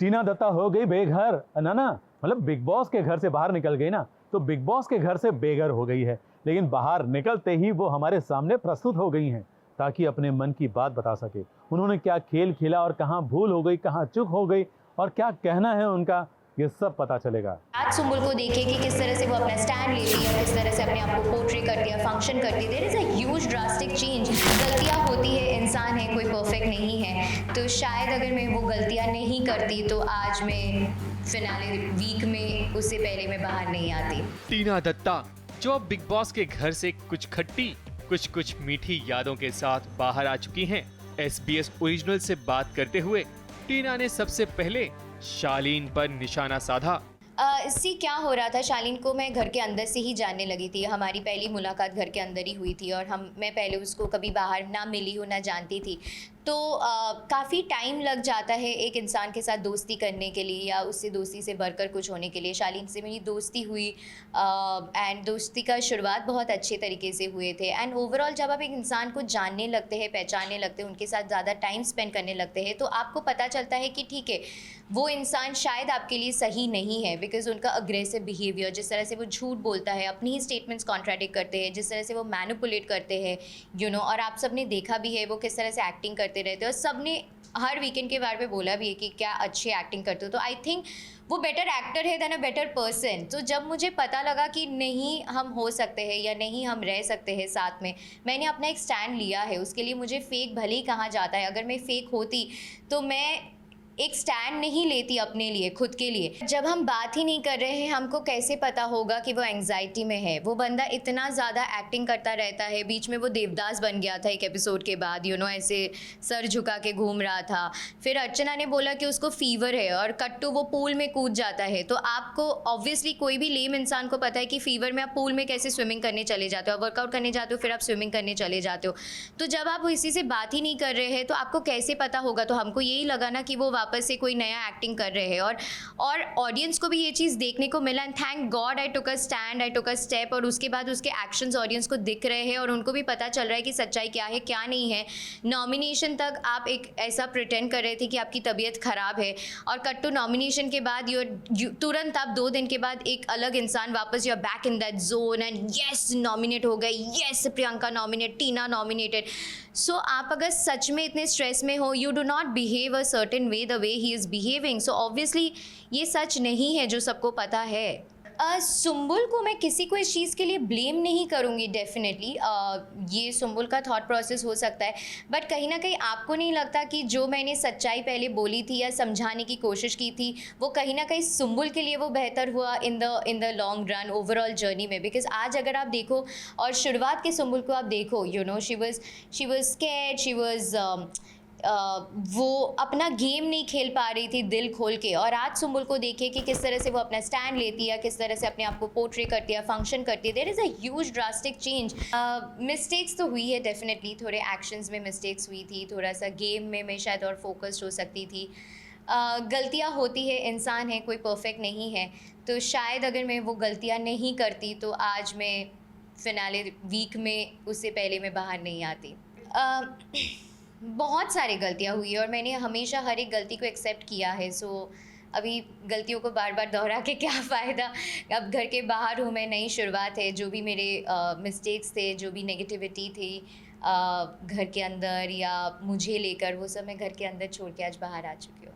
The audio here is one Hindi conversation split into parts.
टीना दत्ता हो गई बेघर ना ना, मतलब बिग बॉस के घर से बाहर निकल गई ना, तो बिग बॉस के घर से बेघर हो गई है। लेकिन बाहर निकलते ही वो हमारे सामने प्रस्तुत हो गई हैं ताकि अपने मन की बात बता सके। उन्होंने क्या खेल खेला और कहाँ भूल हो गई, कहाँ चूक हो गई और क्या कहना है उनका, ये सब पता चलेगा। आज सुम्बुल को देखे कि किस तरह से वो अपना स्टैंड लेती है, किस तरह से अपने आप को पोर्ट्रे करती है, फंक्शन करती है। There is a huge drastic change. गलतियां होती है, इंसान है, कोई परफेक्ट नहीं है। तो शायद अगर मैं वो गलतियां नहीं करती तो आज मैं फिनाले वीक में उससे पहले मैं बाहर नहीं आती। टीना दत्ता जो अब बिग बॉस के घर से कुछ खट्टी कुछ मीठी यादों के साथ बाहर आ चुकी हैं। SBS ओरिजिनल से बात करते हुए टीना ने सबसे पहले शालीन पर निशाना साधा। इससे क्या हो रहा था, शालीन को मैं घर के अंदर से ही जानने लगी थी। हमारी पहली मुलाकात घर के अंदर ही हुई थी और मैं पहले उसको कभी बाहर ना मिली हूँ, ना जानती थी। तो काफ़ी टाइम लग जाता है एक इंसान के साथ दोस्ती करने के लिए या उससे दोस्ती से बढ़कर कुछ होने के लिए। शालीन से मेरी दोस्ती हुई एंड दोस्ती का शुरुआत बहुत अच्छे तरीके से हुए थे। एंड ओवरऑल जब आप एक इंसान को जानने लगते हैं, पहचानने लगते हैं, उनके साथ ज़्यादा टाइम स्पेंड करने लगते हैं, तो आपको पता चलता है कि ठीक है, वो इंसान शायद आपके लिए सही नहीं है। बिकॉज उनका अग्रेसिव बिहेवियर, जिस तरह से वो झूठ बोलता है, अपनी ही स्टेटमेंट्स कॉन्ट्राडिक्ट करते हैं, जिस तरह से वो मैनिपुलेट करते हैं और आप सबने देखा भी है वो किस तरह से एक्टिंग करते रहते हैं। और सबने हर वीकेंड के बारे में बोला भी है कि क्या अच्छी एक्टिंग करते हो। तो आई थिंक वो बेटर एक्टर है देन अ बेटर पर्सन। तो जब मुझे पता लगा कि नहीं हम हो सकते हैं या नहीं हम रह सकते हैं साथ में, मैंने अपना एक स्टैंड लिया है। उसके लिए मुझे फेक भले ही कहा जाता है, अगर मैं फेक होती तो मैं एक स्टैंड नहीं लेती अपने लिए, खुद के लिए। जब हम बात ही नहीं कर रहे हैं, हमको कैसे पता होगा कि वो एंग्जाइटी में है। वो बंदा इतना ज़्यादा एक्टिंग करता रहता है। बीच में वो देवदास बन गया था एक एपिसोड के बाद, ऐसे सर झुका के घूम रहा था। फिर अर्चना ने बोला कि उसको फीवर है और कट्टू वो पूल में कूद जाता है। तो आपको ऑब्वियसली कोई भी लेम इंसान को पता है कि फीवर में आप पूल में कैसे स्विमिंग करने चले जाते हो, वर्कआउट करने जाते हो, फिर आप स्विमिंग करने चले जाते हो। तो जब आप इसी से बात ही नहीं कर रहे हैं तो आपको कैसे पता होगा। तो हमको यही लगा ना कि वो वापस से कोई नया एक्टिंग कर रहे हैं और ऑडियंस को भी ये चीज़ देखने को मिला। And thank God I took a stand, I took a step. और उसके बाद उसके एक्शंस ऑडियंस को दिख रहे हैं और उनको भी पता चल रहा है कि सच्चाई क्या है क्या नहीं है। नॉमिनेशन तक आप एक ऐसा प्रिटेंड कर रहे थे कि आपकी तबीयत ख़राब है और कट्टू नॉमिनेशन के बाद तुरंत आप 2 दिन के बाद एक अलग इंसान वापस you are back in that zone and yes nominate हो गए, yes Priyanka nominate, Tina nominated. So आप अगर सच में इतने स्ट्रेस में हो, you do not behave a certain way the way he is behaving. So obviously ये सच नहीं है जो सबको पता है। सुम्बुल को मैं किसी को इस चीज़ के लिए ब्लेम नहीं करूँगी। डेफिनेटली ये सुम्बुल का थॉट प्रोसेस हो सकता है, बट कहीं ना कहीं आपको नहीं लगता कि जो मैंने सच्चाई पहले बोली थी या समझाने की कोशिश की थी वो कहीं ना कहीं सुम्बुल के लिए वो बेहतर हुआ in the long run overall journey में। बिकॉज आज अगर आप देखो और शुरुआत के सुम्बुल को आप देखो, she was scared, she was वो अपना गेम नहीं खेल पा रही थी दिल खोल के। और आज सुम्बुल को देखिए कि किस तरह से वो अपना स्टैंड लेती है, किस तरह से अपने आप को पोर्ट्रे करती है, फंक्शन करती है। There is a huge drastic change. Mistakes तो हुई है डेफिनेटली, थोड़े एक्शंस में मिस्टेक्स हुई थी, थोड़ा सा गेम में मैं शायद और फोकस्ड हो सकती थी। गलतियाँ होती है, इंसान है, कोई परफेक्ट नहीं है। तो शायद अगर मैं वो गलतियाँ नहीं करती तो आज मैं फिनाले वीक में उससे पहले मैं बाहर नहीं आती। बहुत सारी गलतियाँ हुई और मैंने हमेशा हर एक गलती को एक्सेप्ट किया है। सो अभी गलतियों को बार बार दोहरा के क्या फ़ायदा। अब घर के बाहर हूँ मैं, नई शुरुआत है। जो भी मेरे मिस्टेक्स थे, जो भी नेगेटिविटी थी घर के अंदर या मुझे लेकर, वो सब मैं घर के अंदर छोड़ के आज बाहर आ चुकी हूँ।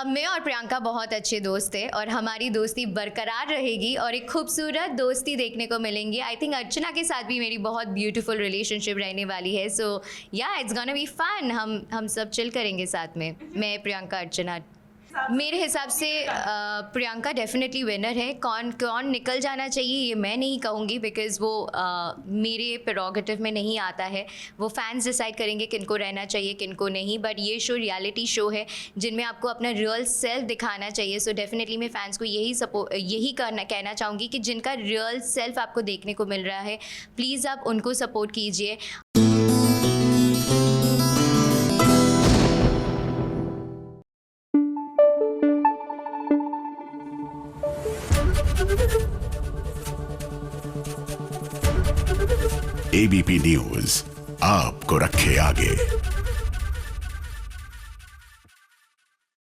मैं और प्रियंका बहुत अच्छे दोस्त हैं और हमारी दोस्ती बरकरार रहेगी और एक खूबसूरत दोस्ती देखने को मिलेंगी। आई थिंक अर्चना के साथ भी मेरी बहुत ब्यूटीफुल रिलेशनशिप रहने वाली है। सो या इट्स गोना बी फन। हम सब चिल करेंगे साथ में, मैं प्रियंका अर्चना। मेरे हिसाब से प्रियंका डेफिनेटली विनर है। कौन निकल जाना चाहिए ये मैं नहीं कहूँगी, बिकॉज़ वो मेरे प्रेरोगेटिव में नहीं आता है। वो फैंस डिसाइड करेंगे किनको रहना चाहिए किनको नहीं। बट ये शो रियलिटी शो है जिनमें आपको अपना रियल सेल्फ दिखाना चाहिए। सो डेफिनेटली मैं फैंस को यही कहना चाहूँगी कि जिनका रियल सेल्फ आपको देखने को मिल रहा है, प्लीज़ आप उनको सपोर्ट कीजिए। ABP न्यूज़ आपको रखे आगे।